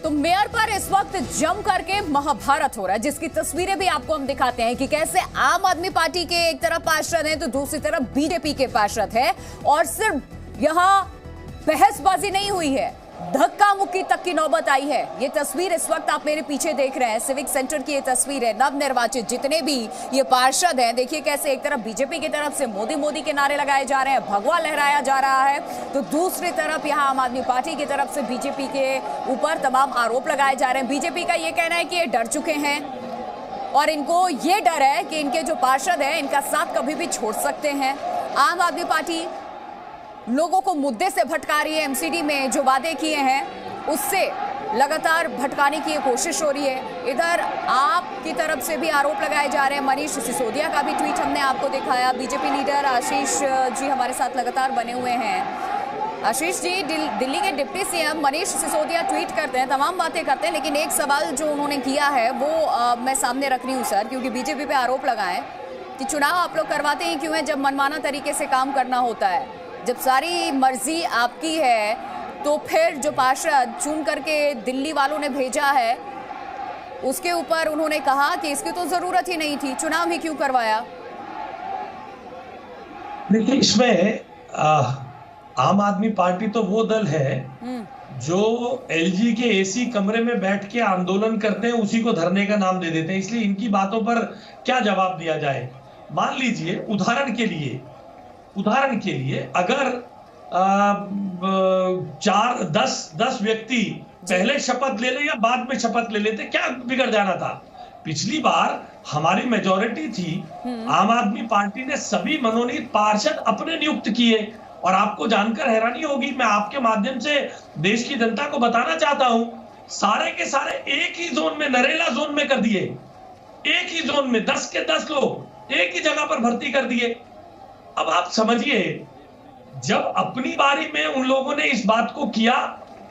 तो मेयर पर इस वक्त जम करके महाभारत हो रहा है, जिसकी तस्वीरें भी आपको हम दिखाते हैं कि कैसे आम आदमी पार्टी के एक तरफ पार्षद हैं तो दूसरी तरफ बीजेपी के पार्षद हैं। और सिर्फ यहां बहसबाजी नहीं हुई है, धक्का मुक्की तक की नौबत आई है। ये तस्वीर इस वक्त आप मेरे पीछे देख रहे हैं, सिविक सेंटर की ये तस्वीर है। नवनिर्वाचित जितने भी ये पार्षद हैं, देखिए कैसे एक तरफ बीजेपी की तरफ से मोदी मोदी के नारे लगाए जा रहे हैं, भगवा लहराया जा रहा है, तो दूसरी तरफ यहाँ आम आदमी पार्टी की तरफ से बीजेपी के ऊपर तमाम आरोप लगाए जा रहे हैं। बीजेपी का ये कहना है कि ये डर चुके हैं और इनको ये डर है कि इनके जो पार्षद हैं इनका साथ कभी भी छोड़ सकते हैं। आम आदमी पार्टी लोगों को मुद्दे से भटका रही है, एमसीडी में जो वादे किए हैं उससे लगातार भटकाने की कोशिश हो रही है। इधर आपकी तरफ से भी आरोप लगाए जा रहे हैं। मनीष सिसोदिया का भी ट्वीट हमने आपको दिखाया। बीजेपी लीडर आशीष जी हमारे साथ लगातार बने हुए हैं। आशीष जी, दिल्ली के deputy CM Manish Sisodia tweet करते हैं, तमाम बातें करते हैं, लेकिन एक सवाल जो उन्होंने किया है वो मैं सामने रख रही हूँ सर, क्योंकि बीजेपी पे आरोप लगाए कि चुनाव आप लोग करवाते ही क्यों हैं जब मनमाना तरीके से काम करना होता है। जब सारी मर्जी आपकी है तो फिर जो पार्षद चुन करके दिल्ली वालों ने भेजा है उसके ऊपर उन्होंने कहा कि इसकी तो जरूरत ही नहीं थी, चुनाव ही क्यों करवाया। देखिए, इसमें आम आदमी पार्टी तो वो दल है जो एलजी के एसी कमरे में बैठ के आंदोलन करते हैं, उसी को धरने का नाम दे देते हैं। इसलिए इनकी बातों पर क्या जवाब दिया जाए। मान लीजिए उदाहरण के लिए अगर 10 व्यक्ति पहले शपथ ले ले या बाद में शपथ ले लेते, क्या बिगड़ जाना था। पिछली बार हमारी मेजॉरिटी थी, आम आदमी पार्टी ने सभी मनोनीत पार्षद अपने नियुक्त किए। और आपको जानकर हैरानी होगी, मैं आपके माध्यम से देश की जनता को बताना चाहता हूं, सारे के सारे एक ही जोन में, नरेला जोन में कर दिए। एक ही जोन में 10 के 10 लोग एक ही जगह पर भर्ती कर दिए। अब आप समझिए, जब अपनी बारी में उन लोगों ने इस बात को किया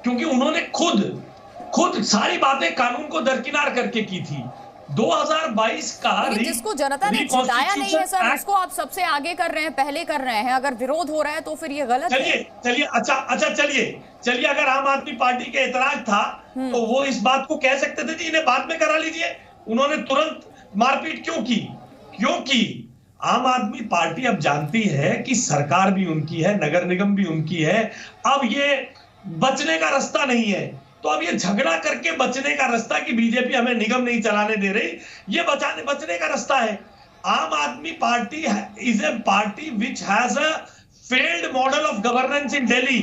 क्योंकि उन्होंने खुद सारी बातें कानून को दरकिनार करके की थी। 2022 का जिसको जनता ने जिताया नहीं है सर, उसको आप सबसे आगे कर रहे हैं, पहले कर रहे हैं। अगर विरोध हो रहा है तो फिर ये गलत है। चलिए अगर आम आदमी पार्टी के ऐतराज था तो वो इस बात को कह सकते थे कि इन्हें बाद में करा लीजिए। उन्होंने तुरंत मारपीट क्यों की? क्योंकि आम आदमी पार्टी अब जानती है कि सरकार भी उनकी है, नगर निगम भी उनकी है, अब ये बचने का रास्ता नहीं है। तो अब ये झगड़ा करके बचने का रास्ता कि बीजेपी हमें निगम नहीं चलाने दे रही, ये बचने का रास्ता है। आम आदमी party is a party which has a failed model of governance in Delhi.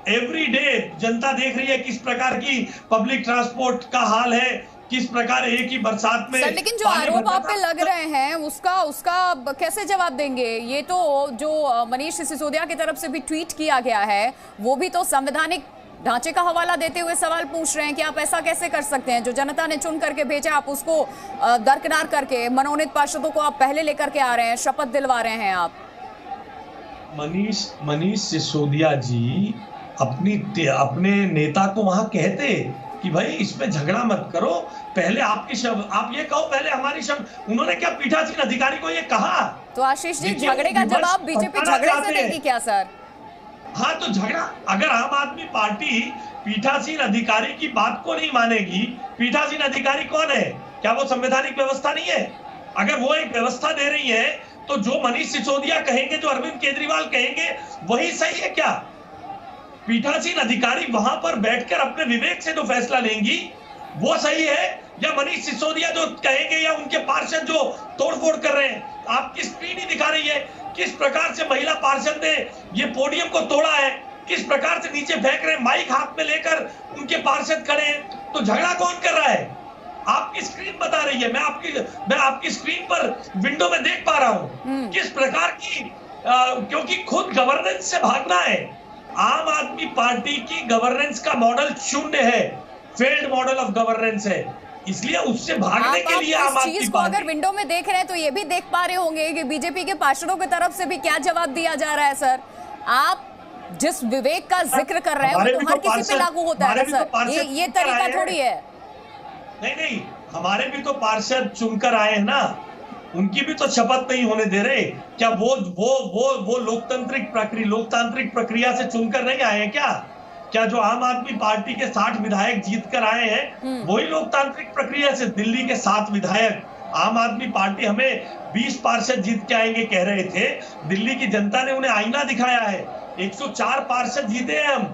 Every day जनता देख रही है किस प्रकार की पब्लिक ट्रांसपोर्ट का हाल है, किस प्रकार एक ही बरसात में। सर, लेकिन जो आरोप आप पे लग रहे हैं उसका कैसे जवाब देंगे? ये तो जो मनीष सिसोदिया की तरफ से भी ट्वीट किया गया है वो भी तो संवैधानिक ढांचे का हवाला देते हुए सवाल पूछ रहे हैं कि आप ऐसा कैसे कर सकते हैं। जो जनता ने चुन करके भेजा आप उसको दरकिनार करके मनोनीत पार्षदों को आप पहले लेकर के आ रहे हैं, शपथ दिलवा रहे हैं आप। मनीष सिसोदिया जी अपने नेता को वहां कहते कि भाई इसमें झगड़ा मत करो, पहले आपके शब्द आप ये कहो, पहले हमारी शब्द। उन्होंने क्या पीठासीन अधिकारी को ये कहा? तो आशीष जी, झगड़े का जवाब बीजेपी झगड़े से देगी क्या सर? हाँ, तो झगड़ा, अगर आम आदमी पार्टी पीठासीन अधिकारी की बात को नहीं मानेगी, पीठासीन अधिकारी कौन है? क्या वो संवैधानिक व्यवस्था नहीं है? अगर वो एक व्यवस्था दे रही है तो जो मनीष सिसोदिया कहेंगे, जो अरविंद केजरीवाल कहेंगे, वही सही है क्या? पीठासीन अधिकारी वहां पर बैठकर अपने विवेक से जो फैसला लेंगी वो सही है, या मनीष सिसोदिया जो कहेंगे, या उनके पार्षद जो तोड़फोड़ कर रहे हैं? आपकी स्क्रीन ही दिखा रही है किस प्रकार से महिला पार्षद ने ये पोडियम को तोड़ा है, किस प्रकार से नीचे फेंक रहे हैं, माइक हाथ में लेकर उनके पार्षद खड़े हैं। तो झगड़ा कौन कर रहा है? आपकी स्क्रीन बता रही है। मैं आपकी स्क्रीन पर विंडो में देख पा रहा हूं किस प्रकार की क्योंकि खुद गवर्नेंस से भागना है। आम आदमी पार्टी की गवर्नेंस का मॉडल शून्य है, फेल्ड मॉडल ऑफ गवर्नेंस है, इसलिए उससे भागने के लिए आम आदमी पार्टी को अगर विंडो में देख रहे हैं तो ये भी देख पा रहे होंगे कि बीजेपी के पार्षदों की तरफ से भी क्या जवाब दिया जा रहा है। सर, आप जिस विवेक का जिक्र कर रहे हैं वो तो हर किसी पे लागू होता है सर, ये तरीका थोड़ी है। नहीं, हमारे भी तो पार्षद चुनकर आए हैं ना, उनकी भी तो शपथ नहीं होने दे रहे क्या? वो लोकतांत्रिक प्रक्रिया से चुनकर नहीं आए हैं क्या? क्या जो आम आदमी पार्टी के 60 विधायक जीत कर आए हैं वही लोकतांत्रिक प्रक्रिया से? दिल्ली के 7 विधायक आम आदमी पार्टी हमें 20 पार्षद जीत के आएंगे कह रहे थे, दिल्ली की जनता ने उन्हें आईना दिखाया है, 104 पार्षद जीते हैं हम।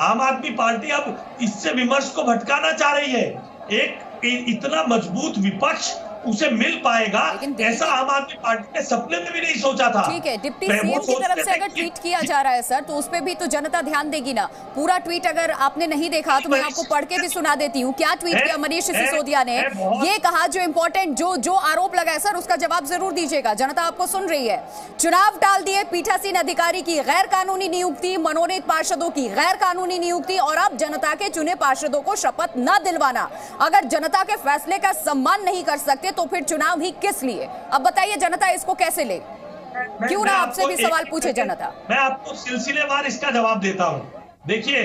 आम आदमी पार्टी अब इससे विमर्श को भटकाना चाह रही है। एक इतना मजबूत विपक्ष उसे मिल पाएगा ऐसा आम आदमी पार्टी ने सपने में भी नहीं सोचा था। ठीक है, डिप्टी सीएम की तरफ से अगर ट्वीट किया जा रहा है सर, तो उस पे भी तो जनता ध्यान देगी ना। पूरा ट्वीट अगर आपने नहीं देखा तो मैं आपको पढ़ के भी सुना देती हूँ। क्या ट्वीट किया मनीष सिसोदिया ने? ये कहा जो इम्पोर्टेंट जो आरोप लगा है सर, उसका जवाब जरूर दीजिएगा, जनता आपको सुन रही है। चुनाव टाल दिए पीठासीन अधिकारी की गैर कानूनी नियुक्ति, मनोनीत पार्षदों की गैर कानूनी नियुक्ति और अब जनता के चुने पार्षदों को शपथ न दिलवाना। अगर जनता के फैसले का सम्मान नहीं कर सकते तो फिर चुनाव ही किस लिए? अब बताइए जनता इसको कैसे ले? क्यों ना आपसे भी सवाल पूछे जनता। मैं आपको सिलसिलेवार इसका जवाब देता हूं। देखिए,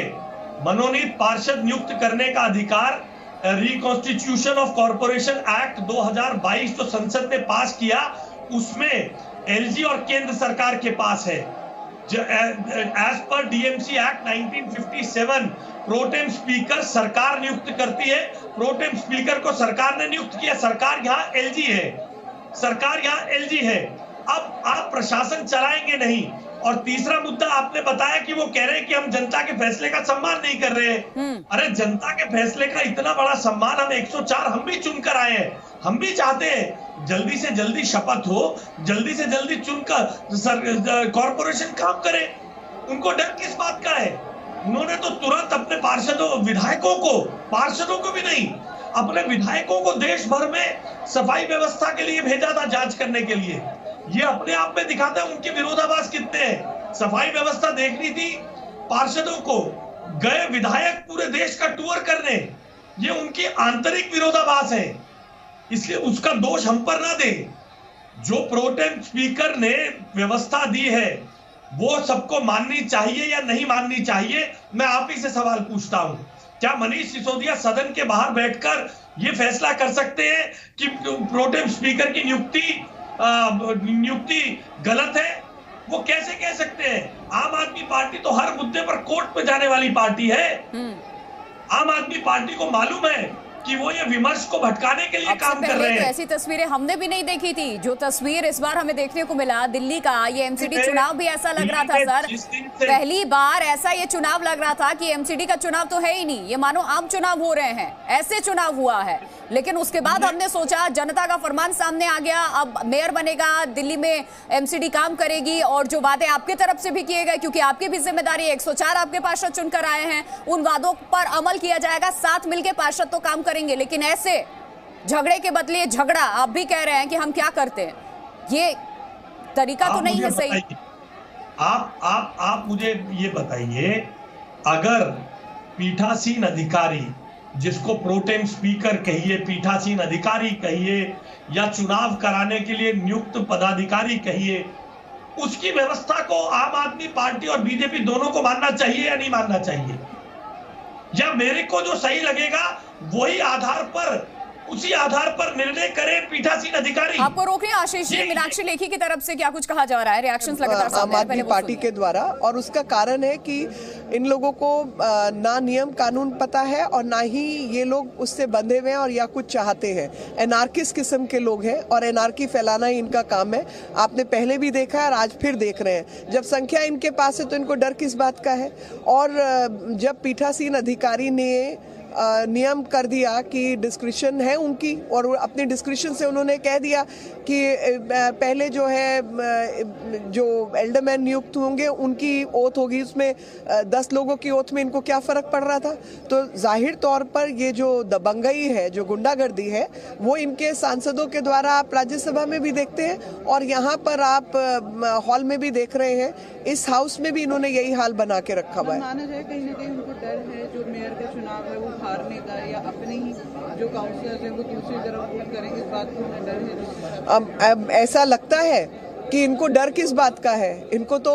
मनोनीत पार्षद नियुक्त करने का अधिकार रिकॉन्स्टिट्यूशन ऑफ कॉर्पोरेशन एक्ट 2022 जो संसद ने पास किया उसमें एलजी और केंद्र सरकार के पास है। As per DMC act 1957 pro tem speaker सरकार नियुक्त करती है। प्रोटेम स्पीकर को सरकार ने नियुक्त किया। सरकार यहाँ एलजी है, सरकार यहाँ एलजी है। अब आप प्रशासन चलाएंगे नहीं। और तीसरा मुद्दा आपने बताया कि वो कह रहे हैं कि हम जनता के फैसले का सम्मान नहीं कर रहे हैं। अरे जनता के फैसले का इतना बड़ा सम्मान हम 104 हम भी चुनकर आए हैं। हम भी चाहते हैं जल्दी से जल्दी शपथ हो, जल्दी से जल्दी चुनकर कॉर्पोरेशन काम करे। उनको डर किस बात का है? उन्होंने तो तुरंत अपने पार्षदों को भी नहीं, अपने विधायकों को देश भर में सफाई व्यवस्था के लिए भेजा था जांच करने के लिए। ये अपने आप में दिखाता है उनके विरोधाभास कितने हैं। सफाई व्यवस्था देखनी थी पार्षदों को, गए विधायक पूरे देश का टूर करने, ये उनकी आंतरिक विरोधाभास है। इसलिए उसका दोष हम पर ना दे। जो प्रोटेम स्पीकर ने व्यवस्था दी है वो सबको माननी चाहिए या नहीं माननी चाहिए? मैं आप ही से सवाल पूछता हूं। क्या मनीष सिसोदिया सदन के बाहर बैठकर ये फैसला कर सकते हैं कि प्रोटेम स्पीकर की नियुक्ति गलत है? वो कैसे कह सकते हैं? आम आदमी पार्टी तो हर मुद्दे पर कोर्ट में जाने वाली पार्टी है। आम आदमी पार्टी को मालूम है कि वो ये विमर्श को भटकाने के लिए काम कर रहे हैं। तो ऐसी तस्वीरें हमने भी नहीं देखी थी। जो तस्वीर इस बार हमें देखने को मिला दिल्ली का, ये एमसीडी चुनाव भी ऐसा लग रहा था सर। पहली बार ऐसा ये चुनाव लग रहा था कि एमसीडी का चुनाव तो है ही नहीं, ये मानो आम चुनाव हो रहे हैं, ऐसे चुनाव हुआ है। लेकिन उसके बाद हमने सोचा जनता का फरमान सामने आ गया, अब मेयर बनेगा, दिल्ली में एमसीडी काम करेगी और जो वादे आपके तरफ से भी किए गए, क्योंकि आपकी भी जिम्मेदारी 104 आपके पार्षद चुनकर आए हैं, उन वादों पर अमल किया जाएगा, साथ मिलकर पार्षद तो काम करेंगे। लेकिन ऐसे झगड़े के बदले झगड़ा, आप भी कह रहे हैं कि हम क्या करते हैं, ये तरीका तो नहीं है सही। आप मुझे ये बताइए, अगर पीठासीन अधिकारी, जिसको प्रोटेम स्पीकर कहिए, पीठासीन अधिकारी कहिए या चुनाव कराने के लिए नियुक्त पदाधिकारी कहिए, उसकी व्यवस्था को आम आदमी पार्टी और बीजेपी दोनों को मानना चाहिए या नहीं मानना चाहिए? या मेरे को जो सही लगेगा वही आधार पर, उसी आधार पर निर्णय करें पीठासीन अधिकारी? आपको रोक रहे हैं आशीष जी, मीनाक्षी लेखी की तरफ से क्या कुछ कहा जा रहा है? रिएक्शंस लगातार सामने आम आदमी पार्टी के द्वारा, और उसका कारण है कि इन लोगों को ना नियम कानून पता है और ना ही ये लोग उससे बंधे हुए हैं और या कुछ चाहते हैं। एनार्किस्ट किस्म के लोग हैं और एनार्की फैलाना ही इनका काम है। आपने पहले भी देखा है और आज फिर देख रहे हैं। जब संख्या इनके पास है तो इनको डर किस बात का है? और जब पीठासीन अधिकारी ने नियम कर दिया कि डिस्क्रिप्शन है उनकी, और अपने डिस्क्रिप्शन से उन्होंने कह दिया कि पहले जो है जो एल्डरमैन नियुक्त होंगे उनकी ओथ होगी, उसमें 10 लोगों की ओथ में इनको क्या फर्क पड़ रहा था? तो जाहिर तौर पर ये जो दबंगई है, जो गुंडागर्दी है, वो इनके सांसदों के द्वारा आप राज्यसभा में भी देखते हैं और यहाँ पर आप हॉल में भी देख रहे हैं। इस हाउस में भी इन्होंने यही हाल बना के रखा हुआ है। माना जाए कहीं ना कहीं उनको डर है जो मेयर का चुनाव है वो हारने का, या अपने ही जो काउंसलर है वो दूसरी तरफ वोट करेंगे, इस बात को उन्हें डर है? अब ऐसा लगता है कि इनको डर किस बात का है? इनको तो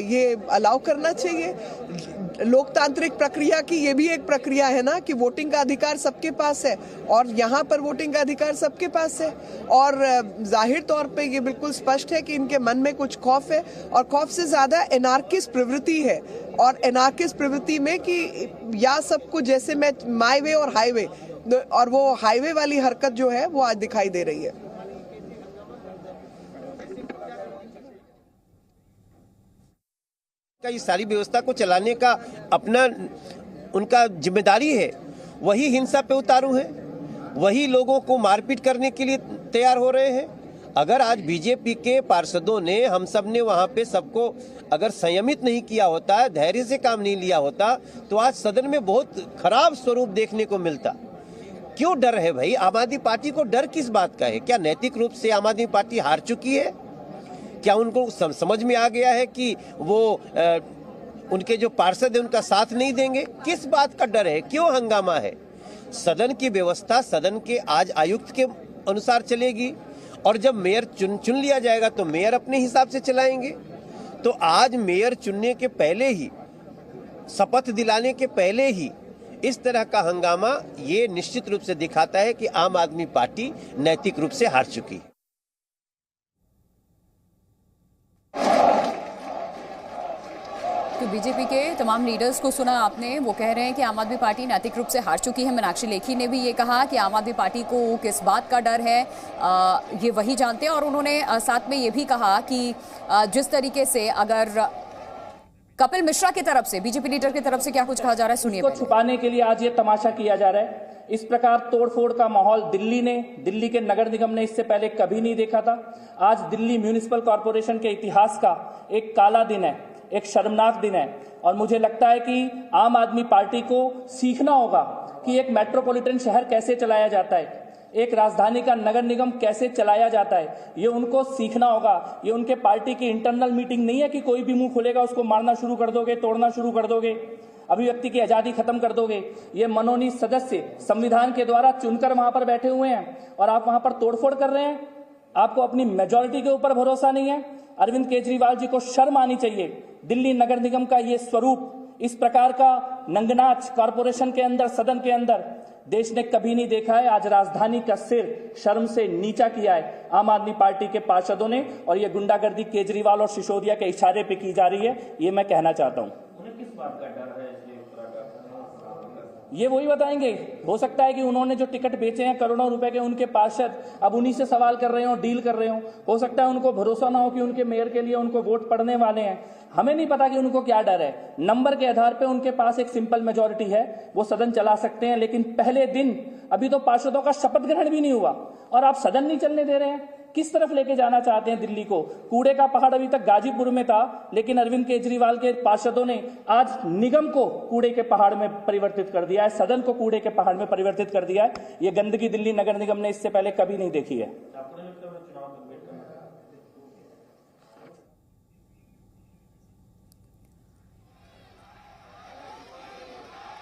ये अलाउ करना चाहिए। लोकतांत्रिक प्रक्रिया की ये भी एक प्रक्रिया है ना कि वोटिंग का अधिकार सबके पास है और यहाँ पर वोटिंग का अधिकार सबके पास है। और जाहिर तौर पे ये बिल्कुल स्पष्ट है कि इनके मन में कुछ खौफ है और खौफ से ज्यादा एनार्किस्ट प्रवृत्ति है। और एनार्किस्ट प्रवृत्ति में कि या सबको जैसे मैं माई वे और हाईवे, और वो हाईवे वाली हरकत जो है वो आज दिखाई दे रही है। का इस सारी व्यवस्था को चलाने का अपना उनका जिम्मेदारी है, वही हिंसा पे उतारू है, वही लोगों को मारपीट करने के लिए तैयार हो रहे हैं। अगर आज बीजेपी के पार्षदों ने, हम सब ने वहां पे सबको अगर संयमित नहीं किया होता, धैर्य से काम नहीं लिया होता, तो आज सदन में बहुत खराब स्वरूप देखने को मिलता। क्यों डर है भाई? आम आदमी पार्टी को डर किस बात का है? क्या नैतिक रूप से आम आदमी पार्टी हार चुकी है? क्या उनको समझ में आ गया है कि वो उनके जो पार्षद है उनका साथ नहीं देंगे? किस बात का डर है? क्यों हंगामा है? सदन की व्यवस्था सदन के आज आयुक्त के अनुसार चलेगी और जब मेयर चुन लिया जाएगा तो मेयर अपने हिसाब से चलाएंगे। तो आज मेयर चुनने के पहले ही, शपथ दिलाने के पहले ही इस तरह का हंगामा, ये निश्चित रूप से दिखाता है कि आम आदमी पार्टी नैतिक रूप से हार चुकी है। तो बीजेपी के तमाम लीडर्स को सुना आपने, वो कह रहे हैं कि आम आदमी पार्टी नैतिक रूप से हार चुकी है। मीनाक्षी लेखी ने भी ये कहा कि आम आदमी पार्टी को किस बात का डर है ये वही जानते हैं। और उन्होंने साथ में ये भी कहा कि जिस तरीके से अगर कपिल मिश्रा की तरफ से, बीजेपी लीडर की तरफ से क्या कुछ कहा जा रहा है, सुनिए। इसको छुपाने के लिए आज ये तमाशा किया जा रहा है। इस प्रकार तोड़फोड़ का माहौल दिल्ली के नगर निगम ने इससे पहले कभी नहीं देखा था। आज दिल्ली म्यूनिसिपल कॉर्पोरेशन के इतिहास का एक काला दिन है, एक शर्मनाक दिन है। और मुझे लगता है कि आम आदमी पार्टी को सीखना होगा कि एक मेट्रोपॉलिटन शहर कैसे चलाया जाता है, एक राजधानी का नगर निगम कैसे चलाया जाता है, ये उनको सीखना होगा। ये उनके पार्टी की इंटरनल मीटिंग नहीं है कि कोई भी मुंह खोलेगा उसको मारना शुरू कर दोगे, तोड़ना शुरू कर दोगे, अभिव्यक्ति की आजादी खत्म कर दोगे। ये मनोनीत सदस्य संविधान के द्वारा चुनकर वहां पर बैठे हुए हैं और आप वहां पर तोड़फोड़ कर रहे हैं। आपको अपनी मेजॉरिटी के ऊपर भरोसा नहीं है। अरविंद केजरीवाल जी को शर्म आनी चाहिए। दिल्ली नगर निगम का ये स्वरूप, इस प्रकार का नंगनाच कॉर्पोरेशन के अंदर, सदन के अंदर देश ने कभी नहीं देखा है। आज राजधानी का सिर शर्म से नीचा किया है आम आदमी पार्टी के पार्षदों ने, और ये गुंडागर्दी केजरीवाल और सिसोदिया के इशारे पे की जा रही है। ये मैं कहना चाहता हूं। उन्हें किस बात का डर है? ये वही बताएंगे। हो सकता है कि उन्होंने जो टिकट बेचे हैं करोड़ों रुपए के, उनके पार्षद अब उन्हीं से सवाल कर रहे हो, डील कर रहे हो सकता है उनको भरोसा ना हो कि उनके मेयर के लिए उनको वोट पड़ने वाले हैं। हमें नहीं पता कि उनको क्या डर है। नंबर के आधार पे उनके पास एक सिंपल मेजॉरिटी है, वो सदन चला सकते हैं। लेकिन पहले दिन अभी तो पार्षदों का शपथ ग्रहण भी नहीं हुआ और आप सदन नहीं चलने दे रहे हैं। किस तरफ लेके जाना चाहते हैं दिल्ली को? कूड़े का पहाड़ अभी तक गाजीपुर में था, लेकिन अरविंद केजरीवाल के पार्षदों ने आज निगम को कूड़े के पहाड़ में परिवर्तित कर दिया है, सदन को कूड़े के पहाड़ में परिवर्तित कर दिया है। ये गंदगी दिल्ली नगर निगम ने इससे पहले कभी नहीं देखी है।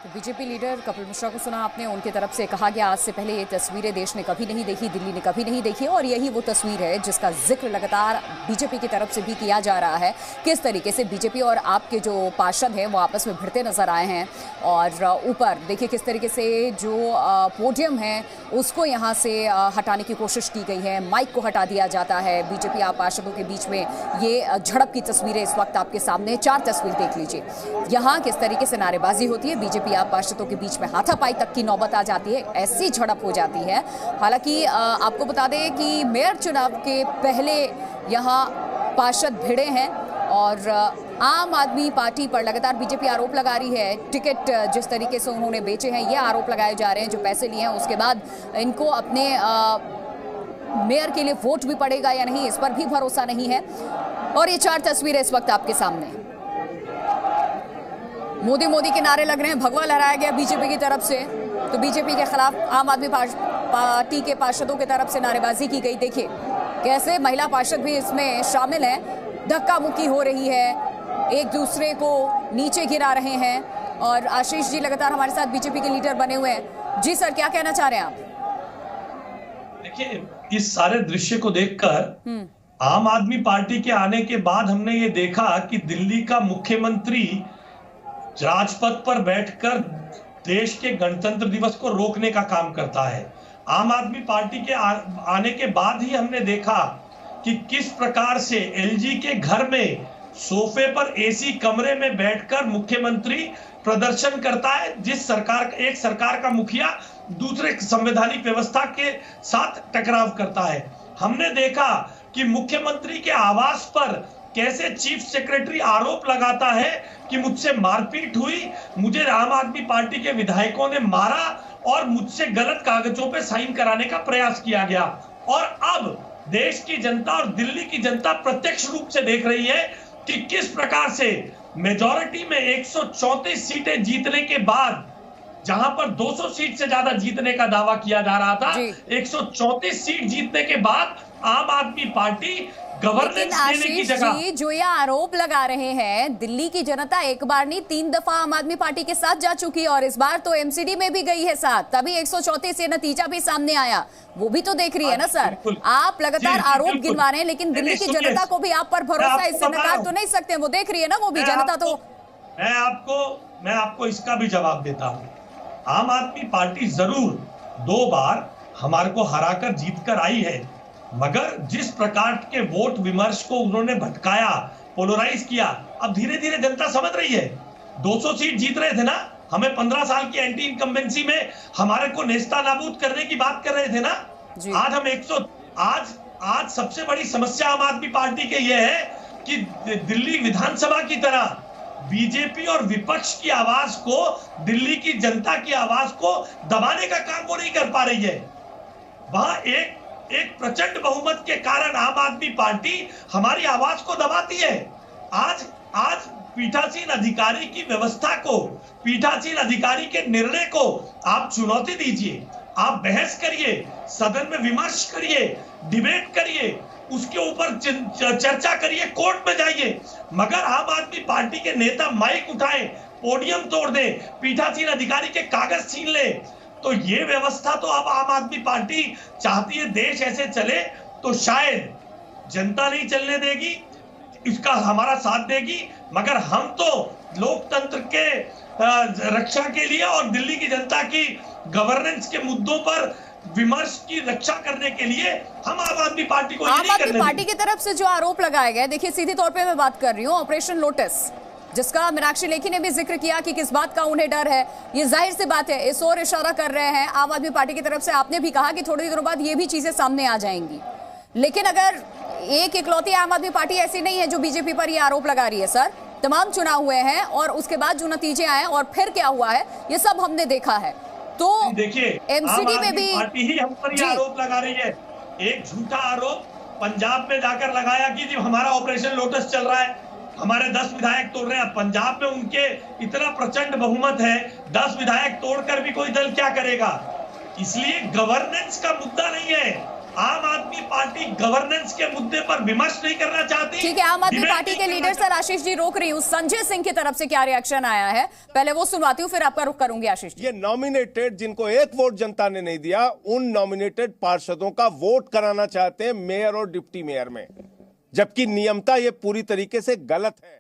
बीजेपी लीडर कपिल मिश्रा को सुना आपने। उनकी तरफ से कहा गया आज से पहले ये तस्वीरें देश ने कभी नहीं देखी, दिल्ली ने कभी नहीं देखी, और यही वो तस्वीर है जिसका जिक्र लगातार बीजेपी की तरफ से भी किया जा रहा है। किस तरीके से बीजेपी और आपके जो पार्षद हैं वो आपस में भिड़ते नजर आए हैं। और ऊपर देखिए किस तरीके से जो पोडियम है उसको यहाँ से हटाने की कोशिश की गई है, माइक को हटा दिया जाता है। बीजेपी आप पार्षदों के बीच में ये झड़प की तस्वीरें इस वक्त आपके सामने, 4 तस्वीर देख लीजिए। यहाँ किस तरीके से नारेबाजी होती है, बीजेपी आप पार्षदों के बीच में हाथापाई तक की नौबत आ जाती है, ऐसी झड़प हो जाती है। हालांकि आपको बता दें कि मेयर चुनाव के पहले यहाँ पार्षद भिड़े हैं और आम आदमी पार्टी पर लगातार बीजेपी आरोप लगा रही है। टिकट जिस तरीके से उन्होंने बेचे हैं, ये आरोप लगाए जा रहे हैं। जो पैसे लिए हैं उसके बाद इनको अपने मेयर के लिए वोट भी पड़ेगा या नहीं, इस पर भी भरोसा नहीं है। और ये 4 तस्वीरें इस वक्त आपके सामने। मोदी मोदी के नारे लग रहे हैं, भगवा लहराया गया बीजेपी की तरफ से, तो बीजेपी के खिलाफ आम आदमी पार्टी के पार्षदों की तरफ से नारेबाजी की गई। देखिए कैसे महिला पार्षद भी इसमें शामिल हैं, धक्का मुक्की हो रही है, एक दूसरे को नीचे गिरा रहे हैं। और आशीष जी लगातार हमारे साथ बीजेपी के लीडर बने हुए हैं। जी सर, क्या कहना चाह रहे हैं आप? देखिए, इस सारे दृश्य को देखकर आम आदमी पार्टी के आने के बाद हमने ये देखा कि दिल्ली का मुख्यमंत्री राजपथ पर बैठकर देश के गणतंत्र दिवस को रोकने का काम करता है। आम आदमी पार्टी के आने के बाद ही हमने देखा कि किस प्रकार से एलजी के घर में सोफे पर एसी कमरे में बैठकर मुख्यमंत्री प्रदर्शन करता है, जिस एक सरकार का मुखिया दूसरे संवैधानिक व्यवस्था के साथ टकराव करता है। हमने देखा कि मुख्यमंत्री के आवास पर कैसे चीफ सेक्रेटरी आरोप लगाता है कि मुझसे मारपीट हुई, मुझे आम आदमी पार्टी के विधायकों ने मारा और मुझसे गलत कागजों पे साइन कराने का प्रयास किया गया। और अब देश की जनता और दिल्ली की जनता प्रत्यक्ष रूप से देख रही है कि किस प्रकार से मेजॉरिटी में 134 सीटें जीतने के बाद, जहां पर 200 सीट से ज्यादा जीतने का दावा किया जा रहा था, 134 सीट जीतने के बाद आम आदमी पार्टी गवर्नेंस देने की जगह जो ये आरोप लगा रहे हैं, दिल्ली की जनता एक बार नहीं 3 दफा आम आदमी पार्टी के साथ जा चुकी है और इस बार तो एमसीडी में भी गई है साथ, तभी 134 ये नतीजा भी सामने आया, वो भी तो देख रही है ना सर। आप लगातार आरोप गिनवा रहे हैं, लेकिन दिल्ली की जनता को भी आप पर भरोसा है, इससे नकार तो नहीं सकते, वो देख रही है ना वो भी जनता। तो मैं आपको इसका भी जवाब देता हूँ। आम आदमी पार्टी जरूर 2 बार हमारे को हराकर जीत कर आई है, मगर जिस प्रकार के वोट विमर्श को उन्होंने भटकाया, पोलराइज किया, अब धीरे धीरे जनता समझ रही है। 200 सीट जीत रहे थे ना, हमें 15 साल की एंटी इनकम्बेंसी में हमारे को नेस्ता नाबूद करने की बात कर रहे थे ना। आज हम आज सबसे बड़ी समस्या आम आदमी पार्टी के ये है कि दिल्ली विधानसभा की तरह बीजेपी और विपक्ष की आवाज को, दिल्ली की जनता की आवाज को दबाने का काम वो नहीं कर पा रही है। वहां एक प्रचंड बहुमत के कारण आम आदमी पार्टी हमारी आवाज को दबाती है। आज पीठासीन अधिकारी की व्यवस्था को, पीठासीन अधिकारी के निर्णय को आप चुनौती दीजिए, आप बहस करिए, सदन में विमर्श करिए, डिबेट करिए, उसके ऊपर चर्चा करिए, कोर्ट में जाइए, मगर आम आदमी पार्टी के नेता माइक उठाएं, पोडियम तोड़ दें, पीठासीन अधिकारी के कागज छीन ले, तो ये व्यवस्था तो अब आम आदमी पार्टी चाहती है देश ऐसे चले, तो शायद जनता नहीं चलने देगी, इसका हमारा साथ देगी, मगर हम तो लोकतंत्र के रक्षा के लिए और दिल्ली की जनता की गवर्नेंस के मुद्दों पर विमर्श की रक्षा करने के लिए हम आम आदमी पार्टी को आम आदमी पार्टी की तरफ से जो आरोप लगाए गए, देखिए सीधे तौर पे मैं बात कर रही हूँ ऑपरेशन लोटस, जिसका मीनाक्षी लेखी ने भी जिक्र किया कि किस बात का उन्हें डर है, ये जाहिर सी बात है, इस ओर इशारा कर रहे हैं आम आदमी पार्टी की तरफ से। आपने भी कहा कि थोड़ी देर बाद ये भी चीजें सामने आ जाएंगी, लेकिन अगर एक इकलौती आम आदमी पार्टी ऐसी नहीं है जो बीजेपी पर ये आरोप लगा रही है सर। तमाम चुनाव हुए हैं और उसके बाद जो नतीजे आए और फिर क्या हुआ है ये सब हमने देखा है। तो देखिए एमसीडी में भी पार्टी ही हम पर ये आरोप लगा रही है। एक झूठा आरोप पंजाब में जाकर लगाया कि हमारा ऑपरेशन लोटस चल रहा है, हमारे 10 विधायक तोड़ रहे हैं। पंजाब में उनके इतना प्रचंड बहुमत है, 10 विधायक तोड़कर भी कोई दल क्या करेगा। इसलिए गवर्नेंस का मुद्दा नहीं है, आम आदमी पार्टी गवर्नेंस के मुद्दे पर विमर्श नहीं करना चाहती। ठीक है, आम आदमी पार्टी के लीडर सर आशीष जी रोक रही हूँ, संजय सिंह की तरफ से क्या रिएक्शन आया है पहले वो सुनवाती हूँ, फिर आपका रुख करूंगी आशीष जी। ये नॉमिनेटेड जिनको एक वोट जनता ने नहीं दिया, उन नॉमिनेटेड पार्षदों का वोट कराना चाहते हैं मेयर और डिप्टी मेयर में, जबकि नियमता ये पूरी तरीके से गलत है।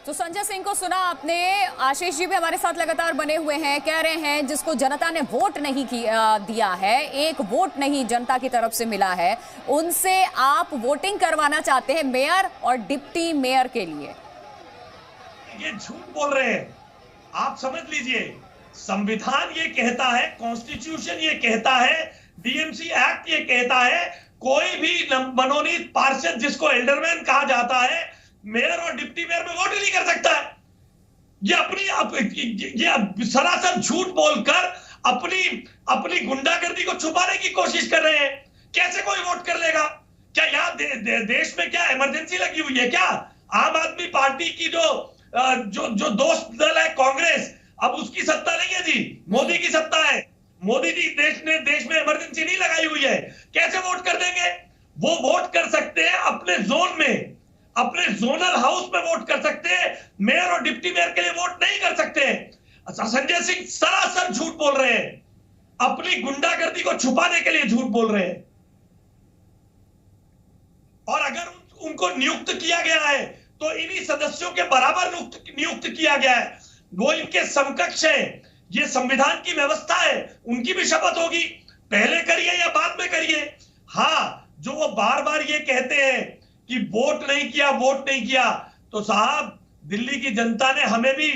तो संजय सिंह को सुना आपने, आशीष जी भी हमारे साथ लगातार बने हुए हैं, कह रहे हैं जिसको जनता ने वोट नहीं दिया है, एक वोट नहीं जनता की तरफ से मिला है, उनसे आप वोटिंग करवाना चाहते हैं मेयर और डिप्टी मेयर के लिए। ये झूठ बोल रहे हैं, आप समझ लीजिए। संविधान ये कहता है, कॉन्स्टिट्यूशन ये कहता है, डीएमसी एक्ट ये कहता है, कोई भी मनोनीत पार्षद जिसको एल्डरमैन कहा जाता है मेयर और डिप्टी मेयर में वोट ही नहीं कर सकता है। ये सरासर झूठ बोलकर अपनी गुंडागर्दी को छुपाने की कोशिश कर रहे हैं। कैसे कोई वोट कर लेगा? क्या यहाँ देश में क्या इमरजेंसी लगी हुई है क्या? आम आदमी पार्टी की जो दोस्त दल है कांग्रेस, अब उसकी सत्ता नहीं है जी, मोदी की सत्ता है। मोदी जी देश में इमरजेंसी नहीं लगाई हुई है, कैसे वोट कर देंगे? वो वोट कर सकते हैं अपने जोन में, अपने जोनल हाउस में वोट कर सकते हैं, मेयर और डिप्टी मेयर के लिए वोट नहीं कर सकते हैं। संजय सिंह सरासर झूठ बोल रहे हैं, अपनी गुंडागर्दी को छुपाने के लिए झूठ बोल रहे हैं। और अगर उनको नियुक्त किया गया है तो इन्हीं सदस्यों के बराबर नियुक्त किया गया है, वो इनके समकक्ष है। ये संविधान की व्यवस्था है, उनकी भी शपथ होगी, पहले करिए या बाद में करिए। हाँ, जो वो बार बार ये कहते हैं कि वोट नहीं किया, तो साहब दिल्ली की जनता ने हमें भी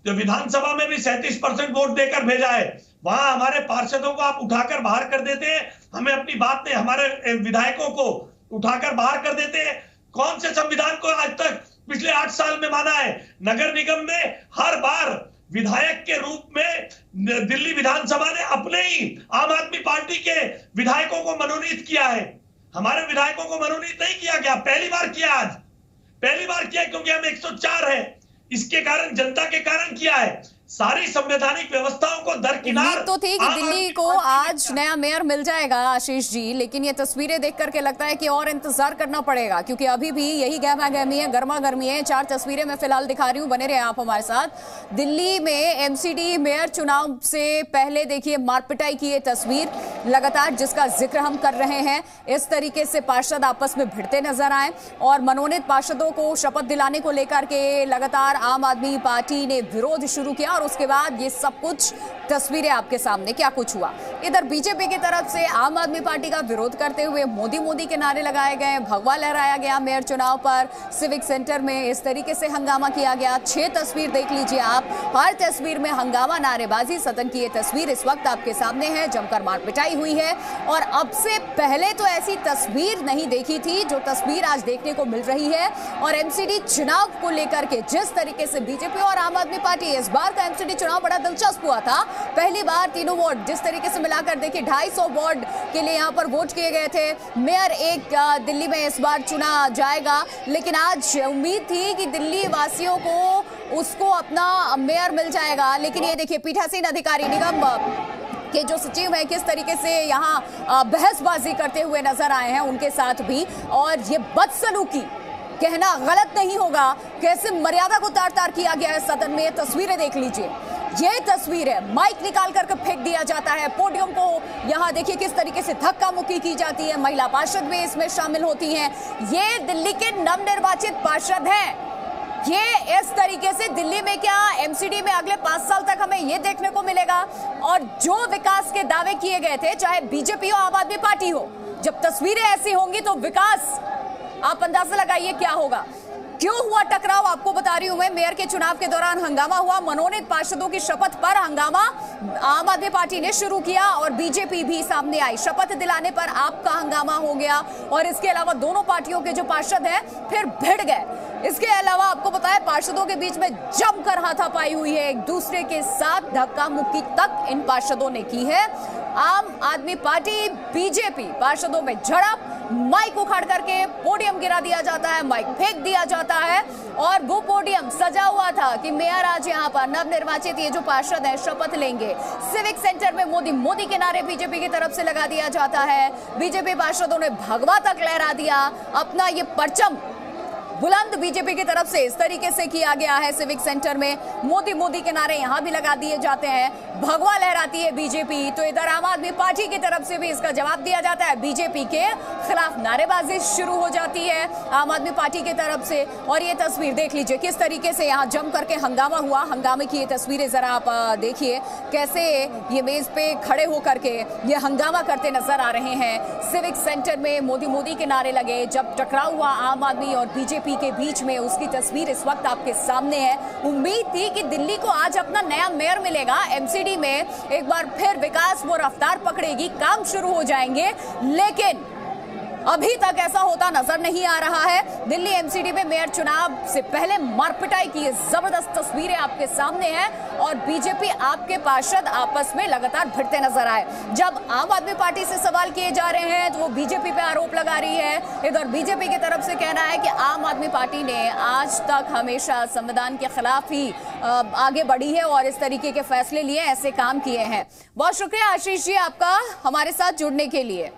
विधानसभा में भी 37% वोट देकर भेजा है। वहां हमारे पार्षदों को आप उठाकर बाहर कर देते हैं, हमें अपनी बात ने हमारे विधायकों को उठाकर बाहर कर देते हैं। कौन से संविधान को आज तक पिछले 8 साल में माना है? नगर निगम में हर बार विधायक के रूप में दिल्ली विधानसभा ने अपने ही आम आदमी पार्टी के विधायकों को मनोनीत किया है, हमारे विधायकों को मनोनीत नहीं किया गया। पहली बार किया क्योंकि हम 104 है, इसके कारण जनता के कारण किया है। सारी संवैधानिक व्यवस्थाओं को दरकिनार तो थी कि दिल्ली को आज नया मेयर मिल जाएगा आशीष जी, लेकिन ये तस्वीरें देख करके लगता है कि और इंतजार करना पड़ेगा, क्योंकि अभी भी यही गहमा-गहमी है, गर्मा-गर्मी है। 4 तस्वीरें मैं फिलहाल दिखा रही हूँ, बने रहे आप हमारे साथ। दिल्ली में एमसीडी मेयर चुनाव से पहले देखिए मारपिटाई की ये तस्वीर लगातार, जिसका जिक्र हम कर रहे हैं। इस तरीके से पार्षद आपस में भिड़ते नजर आए और मनोनीत पार्षदों को शपथ दिलाने को लेकर के लगातार आम आदमी पार्टी ने विरोध शुरू किया और उसके बाद ये सब कुछ तस्वीरें आपके सामने क्या कुछ हुआ। इधर बीजेपी की तरफ से आम आदमी पार्टी का विरोध करते हुए मोदी के नारे लगाए गए, भगवा लहराया गया मेयर चुनाव पर। सिविक सेंटर में इस तरीके से हंगामा किया गया। 6 तस्वीर देख लीजिए आप, हर तस्वीर में हंगामा, नारेबाजी। सदन की ये तस्वीर इस वक्त आपके सामने है, जमकर मारपिटाई हुई है और अब से पहले तो ऐसी तस्वीर नहीं देखी थी जो तस्वीर आज देखने को मिल रही है। और एमसीडी चुनाव को लेकर के जिस तरीके से बीजेपी और आम आदमी पार्टी, इस बार का एमसीडी चुनाव बड़ा दिलचस्प हुआ था। पहली बार तीनों वार्ड जिस तरीके से मिलाकर देखिए 250 वार्ड के लिए यहाँ पर वोट किए गए थे। मेयर एक दिल्ली में इस बार चुना जाएगा, लेकिन आज उम्मीद थी कि दिल्ली वासियों को उसको अपना मेयर मिल जाएगा। लेकिन ये देखिए पीठासीन अधिकारी निगम के जो सचिव है किस तरीके से यहाँ बहसबाजी करते हुए नजर आए हैं उनके साथ भी। और ये बदसलूकी कहना गलत नहीं होगा, कैसे मर्यादा को तार-तार किया गया है सदन में। तस्वीरें देख लीजिए, ये तस्वीर है, माइक निकाल करके फेंक दिया जाता है, पोडियम को यहाँ देखिए किस तरीके से धक्का मुक्की की जाती है। महिला पार्षद भी इसमें शामिल होती हैं। ये दिल्ली के नवनिर्वाचित पार्षद हैं। ये इस तरीके से दिल्ली में क्या एमसीडी में अगले 5 साल तक हमें ये देखने को मिलेगा। और जो विकास के दावे किए गए थे, चाहे बीजेपी हो आम आदमी पार्टी हो, जब तस्वीरें ऐसी होंगी तो विकास आप अंदाजा लगाइए क्या होगा। क्यों हुआ टकराव आपको बता रही हूं मैं। मेयर के चुनाव के दौरान हंगामा हुआ, मनोनीत पार्षदों की शपथ पर हंगामा आम आदमी पार्टी ने शुरू किया और बीजेपी भी सामने आई। शपथ दिलाने पर आपका हंगामा हो गया और इसके अलावा दोनों पार्टियों के जो पार्षद हैं फिर भिड़ गए। इसके अलावा आपको पता है पार्षदों के बीच में जमकर हाथापाई हुई है, एक दूसरे के साथ धक्का मुक्की तक इन पार्षदों ने की है। आम आदमी पार्टी बीजेपी पार्षदों में झड़प, माइक उखाड़ करके पोडियम गिरा दिया जाता है, माइक फेंक दिया जाता है और वो पोडियम सजा हुआ था कि मेयर आज यहाँ पर नवनिर्वाचित ये जो पार्षद है शपथ लेंगे। सिविक सेंटर में मोदी के नारे बीजेपी की तरफ से लगा दिया जाता है। बीजेपी पार्षदों ने भगवा तक लहरा दिया, अपना ये परचम बुलंद बीजेपी की तरफ से इस तरीके से किया गया है। सिविक सेंटर में मोदी के नारे यहां भी लगा दिए जाते हैं, भगवा लहराती है बीजेपी। तो इधर आम आदमी पार्टी की तरफ से भी इसका जवाब दिया जाता है, बीजेपी के खिलाफ नारेबाजी शुरू हो जाती है आम आदमी पार्टी की तरफ से। और ये तस्वीर देख लीजिए किस तरीके से यहाँ जम करके हंगामा हुआ। हंगामे की ये तस्वीरें जरा आप देखिए, कैसे ये मेज पे खड़े होकर के ये हंगामा करते नजर आ रहे हैं। सिविक सेंटर में मोदी के नारे लगे। जब टकराव हुआ आम आदमी और बीजेपी के बीच में, उसकी तस्वीर इस वक्त आपके सामने है। उम्मीद थी कि दिल्ली को आज अपना नया मेयर मिलेगा, एमसीडी में एक बार फिर विकास वो रफ्तार पकड़ेगी, काम शुरू हो जाएंगे, लेकिन अभी तक ऐसा होता नजर नहीं आ रहा है। दिल्ली एमसीडी में मेयर चुनाव से पहले मारपिटाई की जबरदस्त तस्वीरें आपके सामने हैं और बीजेपी आपके पार्षद आपस में लगातार भिड़ते नजर आए। जब आम आदमी पार्टी से सवाल किए जा रहे हैं तो वो बीजेपी पे आरोप लगा रही है। इधर बीजेपी की तरफ से कहना है कि आम आदमी पार्टी ने आज तक हमेशा संविधान के खिलाफ ही आगे बढ़ी है और इस तरीके के फैसले लिए, ऐसे काम किए हैं। बहुत शुक्रिया आशीष जी आपका हमारे साथ जुड़ने के लिए।